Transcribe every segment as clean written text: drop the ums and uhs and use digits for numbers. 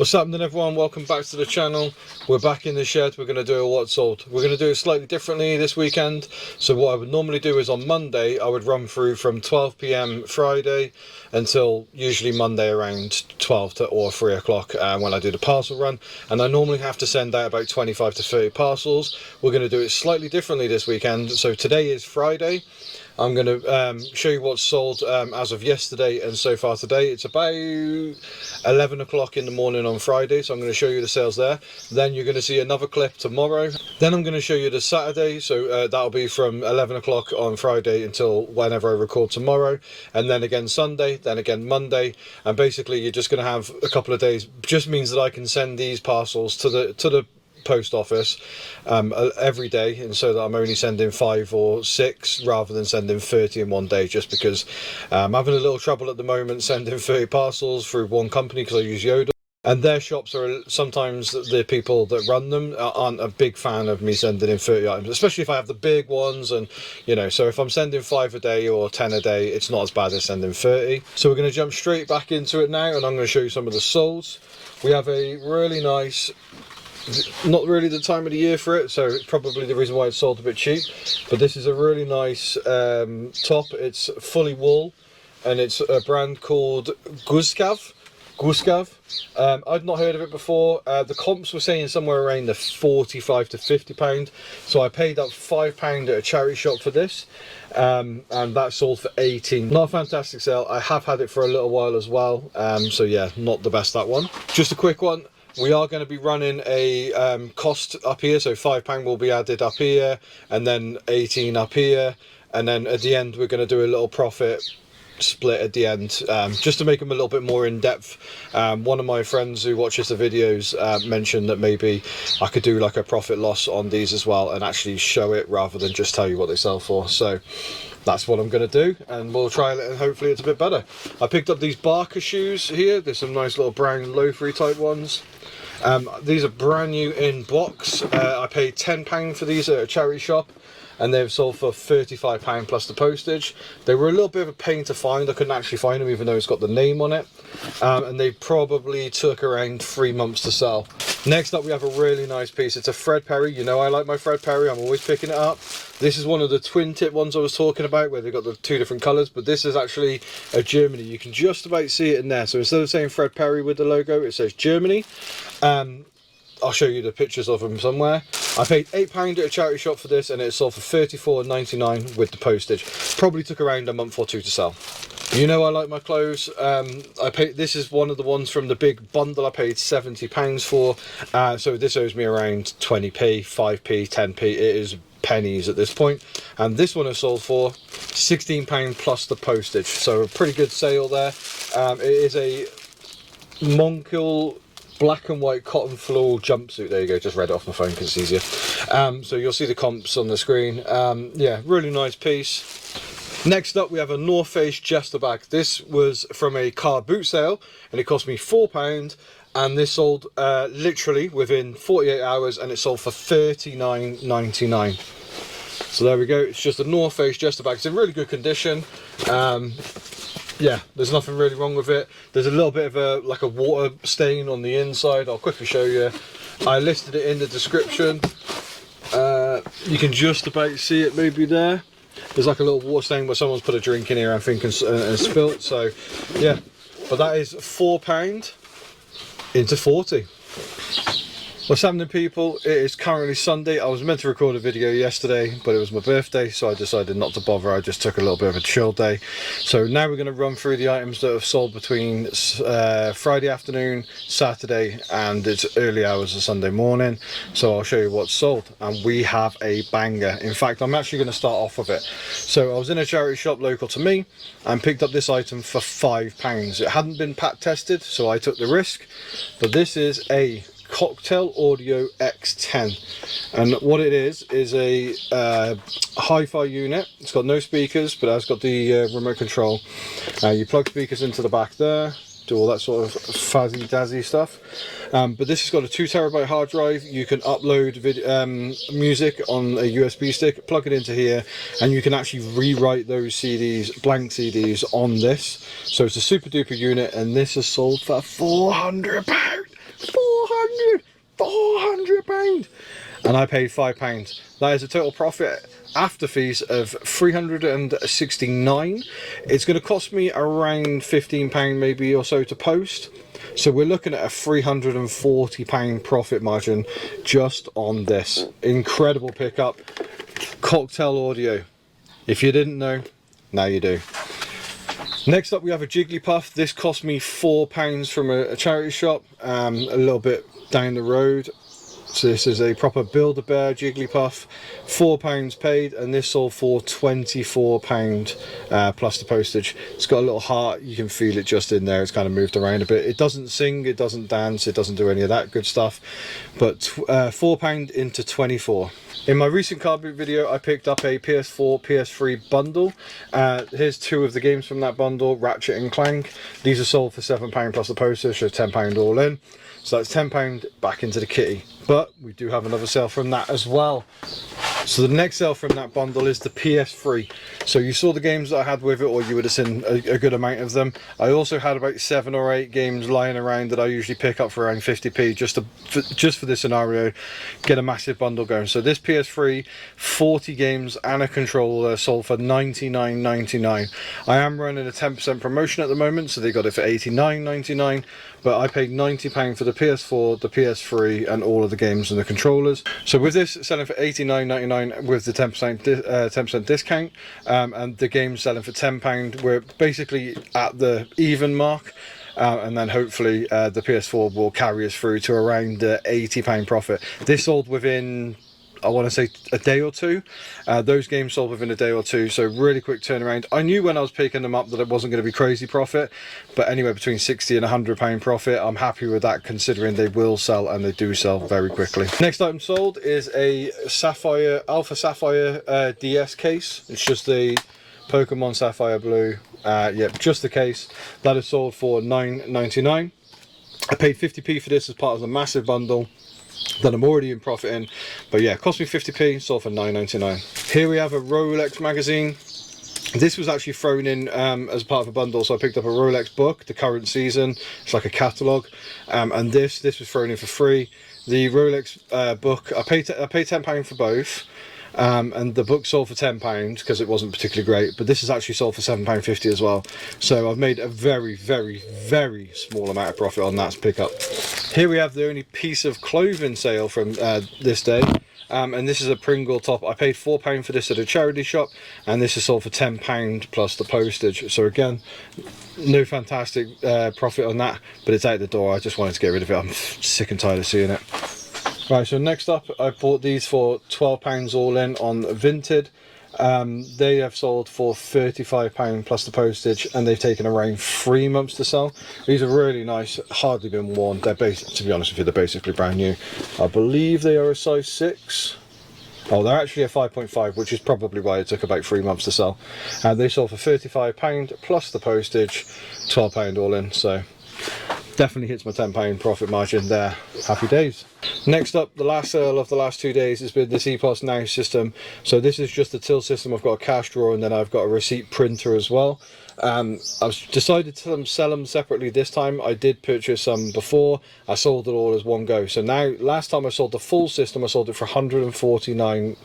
What's happening, everyone? Welcome back to the channel. We're back in the shed. We're going to do a what's sold. We're going to do it slightly differently this weekend. So what I would normally do is on Monday I would run through from 12 p.m. Friday until usually Monday around 12 or 3 o'clock when I do the parcel run, and I normally have to send out about 25 to 30 parcels. We're going to do it slightly differently this weekend. So today is Friday. I'm going to show you what's sold as of yesterday and so far today. It's about 11 o'clock in the morning on Friday, so I'm going to show you the sales there. Then you're going to see another clip tomorrow. Then I'm going to show you the Saturday, so that'll be from 11 o'clock on Friday until whenever I record tomorrow, and then again Sunday, then again Monday, and basically you're just going to have a couple of days. Just means that I can send these parcels to the post office every day, and so that I'm only sending 5 or 6 rather than sending 30 in one day, just because I'm having a little trouble at the moment sending 30 parcels through one company because I use Yodel, and their shops are sometimes the people that run them aren't a big fan of me sending in 30 items, especially if I have the big ones, and you know, so if I'm sending 5 a day or 10 a day, it's not as bad as sending 30. So we're going to jump straight back into it now, and I'm going to show you some of the solds. We have a really nice, not really the time of the year for it, so it's probably the reason why it's sold a bit cheap, but this is a really nice top. It's fully wool, and it's a brand called Guskav. I'd not heard of it before. The comps were saying somewhere around the 45 to 50 pound, so I paid up £5 at a charity shop for this, and that sold for 18. Not a fantastic sale. I have had it for a little while as well, so yeah, not the best, that one. Just a quick one. We are going to be running a cost up here, so £5 will be added up here, and then 18 up here, and then at the end we're going to do a little profit split at the end, just to make them a little bit more in depth. One of my friends who watches the videos mentioned that maybe I could do like a profit loss on these as well and actually show it rather than just tell you what they sell for. So that's what I'm going to do, and we'll try it and hopefully it's a bit better. I picked up these Barker shoes here. There's some nice little brown loafery type ones. These are brand new in box. I paid £10 for these at a charity shop, and they've sold for £35 plus the postage. They were a little bit of a pain to find. I couldn't actually find them even though it's got the name on it, and they probably took around 3 months to sell. Next up we have a really nice piece. It's a Fred Perry. You know I like my Fred Perry, I'm always picking it up. This is one of the twin tip ones I was talking about where they've got the 2 different colours, but this is actually a Germany. You can just about see it in there. So instead of saying Fred Perry with the logo, it says Germany. I'll show you the pictures of them somewhere. I paid £8 at a charity shop for this, and it sold for £34.99 with the postage. Probably took around a month or 2 to sell. You know I like my clothes. This is one of the ones from the big bundle I paid £70 for. So this owes me around 20p, 5p, 10p. It is pennies at this point, and this one is sold for £16 plus the postage, so a pretty good sale there. It is a Moncul black and white cotton floral jumpsuit. There you go, just read it off my phone because it's easier. So you'll see the comps on the screen. Yeah, really nice piece. Next up we have a North Face Jester bag. This was from a car boot sale, and it cost me £4, and this sold literally within 48 hours, and it sold for £39.99. so there we go. It's just a North Face Jester bag. It's in really good condition. Yeah, there's nothing really wrong with it. There's a little bit of a like a water stain on the inside. I'll quickly show you. I listed it in the description. You can just about see it maybe there. There's like a little water stain where someone's put a drink in here, I think, and spilt. So yeah, but that is £4 into 40. What's happening, people? It is currently Sunday. I was meant to record a video yesterday, but it was my birthday, so I decided not to bother. I just took a little bit of a chill day. So now we're going to run through the items that have sold between Friday afternoon, Saturday, and it's early hours of Sunday morning. So I'll show you what's sold, and we have a banger. In fact, I'm actually going to start off with it. So I was in a charity shop local to me and picked up this item for £5. It hadn't been pat tested, so I took the risk, but this is a Cocktail Audio X10, and what it is a hi-fi unit. It's got no speakers, but it has got the remote control. You plug speakers into the back there, do all that sort of fazzy dazzy stuff, but this has got a 2 terabyte hard drive. You can upload music on a USB stick, plug it into here, and you can actually rewrite those CDs, blank CDs, on this. So it's a super duper unit, and this is sold for £400. £400, and I paid £5. That is a total profit after fees of £369. It's going to cost me around £15 maybe or so to post, so we're looking at a £340 profit margin just on this. Incredible pickup. Cocktail audio. If you didn't know, now you do. Next up we have a Jigglypuff. This cost me £4 from a charity shop a little bit down the road. So this is a proper Build-A-Bear Jigglypuff, £4 paid, and this sold for £24 plus the postage. It's got a little heart, you can feel it just in there, it's kind of moved around a bit. It doesn't sing, it doesn't dance, it doesn't do any of that good stuff, but £4 into 24. In my recent card boot video, I picked up a PS4, PS3 bundle. Here's two of the games from that bundle, Ratchet and Clank. These are sold for £7 plus the postage, so £10 all in. So that's £10 back into the kitty. But we do have another sale from that as well. So the next sale from that bundle is the PS3. So you saw the games that I had with it, or you would have seen a good amount of them. I also had about 7 or 8 games lying around that I usually pick up for around 50p just for this scenario, get a massive bundle going. So this PS3, 40 games and a controller sold for $99.99. I am running a 10% promotion at the moment, so they got it for $89.99, but I paid £90 for the PS4, the PS3 and all of the games and the controllers. So with this selling for $89.99 with the 10% discount, and the game selling for £10, we're basically at the even mark, and then hopefully the PS4 will carry us through to around the £80 profit. This sold within, I want to say, a day or two. Those games sold within a day or two, so really quick turnaround. I knew when I was picking them up that it wasn't going to be crazy profit, but anywhere between £60 and £100 profit, I'm happy with that considering they will sell, and they do sell very quickly. Next item sold is a Alpha Sapphire DS case. It's just a Pokemon Sapphire Blue, yep, just the case. That is sold for $9.99. I paid 50p for this as part of the massive bundle that I'm already in profit in, but yeah, it cost me 50p, sold for $9.99. Here we have a Rolex magazine. This was actually thrown in as part of a bundle, so I picked up a Rolex book, the current season. It's like a catalogue, and this was thrown in for free. The Rolex book, I paid £10 for both. And the book sold for £10 because it wasn't particularly great, but this is actually sold for £7.50 as well. So I've made a very, very, very small amount of profit on that pickup. Here we have the only piece of clothing sale from this day, and this is a Pringle top. I paid £4 for this at a charity shop, and this is sold for £10 plus the postage. So again, no fantastic profit on that, but it's out the door. I just wanted to get rid of it. I'm sick and tired of seeing it. Right, so next up, I bought these for £12 all in on Vinted. They have sold for £35 plus the postage, and they've taken around 3 months to sell. These are really nice, hardly been worn. They're to be honest with you, they're basically brand new. I believe they are a size 6. Oh, they're actually a 5.5, which is probably why it took about 3 months to sell. And they sold for £35 plus the postage, £12 all in. So definitely hits my £10 profit margin there. Happy days. Next up, the last sale of the last 2 days has been this EPOS Now system. So this is just the till system. I've got a cash drawer, and then I've got a receipt printer as well. I've decided to sell them separately this time. I did purchase some before. I sold it all as one go. So now, last time I sold the full system, I sold it for £175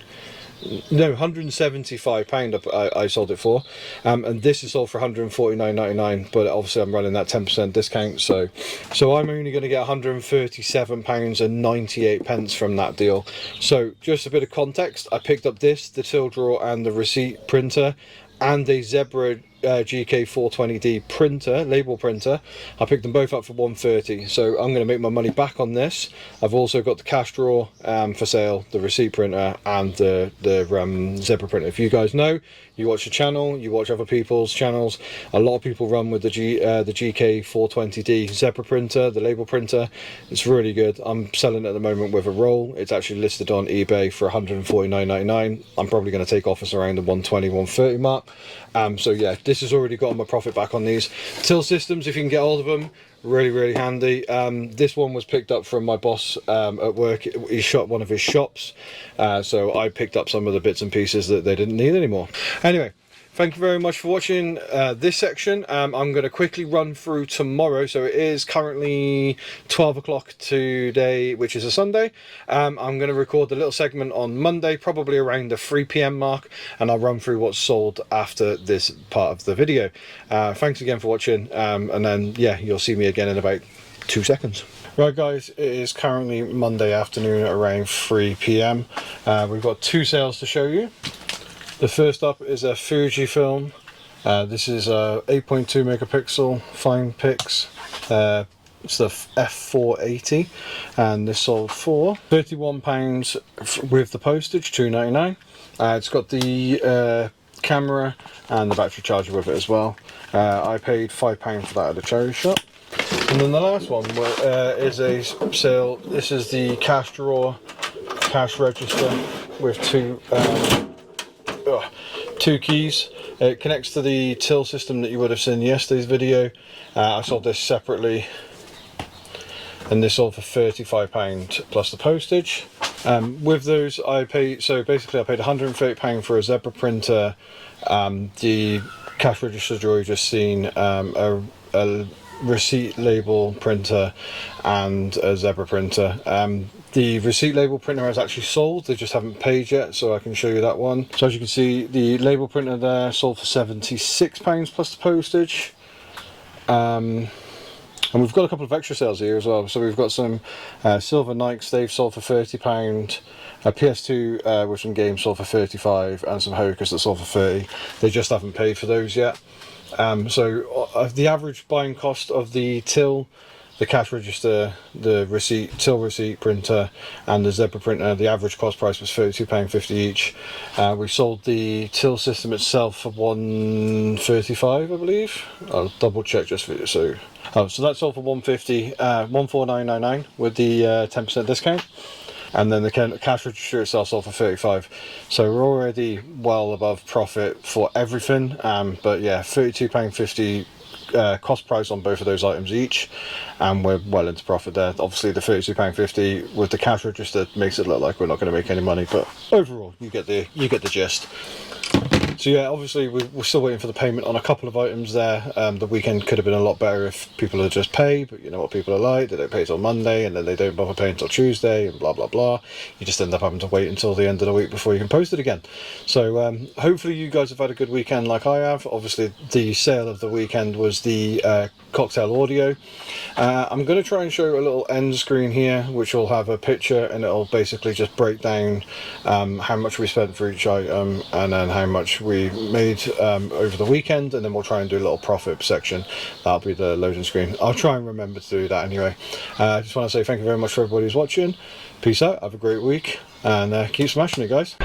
I sold it for, and this is sold for £149.99, but obviously I'm running that 10% discount, so I'm only going to get £137.98 from that deal. So just a bit of context, I picked up this, the till drawer and the receipt printer, and a Zebra GK420D printer, label printer. I picked them both up for £130, so I'm going to make my money back on this. I've also got the cash drawer for sale, the receipt printer, and the Zebra printer. If you guys know, you watch the channel, you watch other people's channels, a lot of people run with the GK420D Zebra printer, the label printer. It's really good. I'm selling it at the moment with a roll. It's actually listed on eBay for £149.99. I'm probably going to take offers around the £120, £130 mark. So yeah, this has already got my profit back on these. Till systems, if you can get hold of them, really handy. This one was picked up from my boss at work. He shut one of his shops, so I picked up some of the bits and pieces that they didn't need anymore. Anyway, thank you very much for watching this section. I'm going to quickly run through tomorrow. So it is currently 12 o'clock today, which is a Sunday. I'm going to record a little segment on Monday, probably around the 3 p.m. mark, and I'll run through what's sold after this part of the video. Thanks again for watching, and then yeah, you'll see me again in about 2 seconds. Right guys, it is currently Monday afternoon at around 3 p.m. We've got 2 sales to show you. The first up is a Fujifilm. This is a 8.2 megapixel fine pics. It's the f480, and this sold for £31 with the postage, £2.99. It's got the camera and the battery charger with it as well. I paid £5 for that at the charity shop. And then the last one is a sale. This is the cash drawer, cash register with two keys. It connects to the till system that you would have seen in yesterday's video. I sold this separately, and this sold for £35 plus the postage. With those, I paid £130 for a zebra printer, the cash register drawer you just seen, a receipt label printer, and a zebra printer. The receipt label printer has actually sold, they just haven't paid yet, so I can show you that one. So as you can see, the label printer there sold for £76 plus the postage. And we've got a couple of extra sales here as well. So we've got some silver Nikes, they've sold for £30. A PS2 with some games sold for £35, and some Hokas that sold for £30. They just haven't paid for those yet. So the average buying cost of the till, the cash register, the till receipt printer, and the zebra printer, the average cost price was £32.50 each. We sold the till system itself for £135, I believe. I'll double check just for you. So that sold for £150, £149.99 with the 10% discount. And then the cash register itself sold for £35. So we're already well above profit for everything. But yeah, £32.50 cost price on both of those items each, and we're well into profit there. Obviously the £32.50 with the cash register makes it look like we're not going to make any money, but overall you get the gist. So yeah, obviously we're still waiting for the payment on a couple of items there. The weekend could have been a lot better if people had just paid, but you know what people are like, they don't pay till Monday, and then they don't bother paying till Tuesday, and blah blah blah. You just end up having to wait until the end of the week before you can post it again. So hopefully you guys have had a good weekend like I have. Obviously the sale of the weekend was the cocktail audio. I'm going to try and show a little end screen here, which will have a picture, and it'll basically just break down how much we spent for each item, and then how much we made over the weekend, and then we'll try and do a little profit section. That'll be the loading screen. I'll try and remember to do that anyway. I just want to say thank you very much for everybody who's watching. Peace out, have a great week, and keep smashing it guys.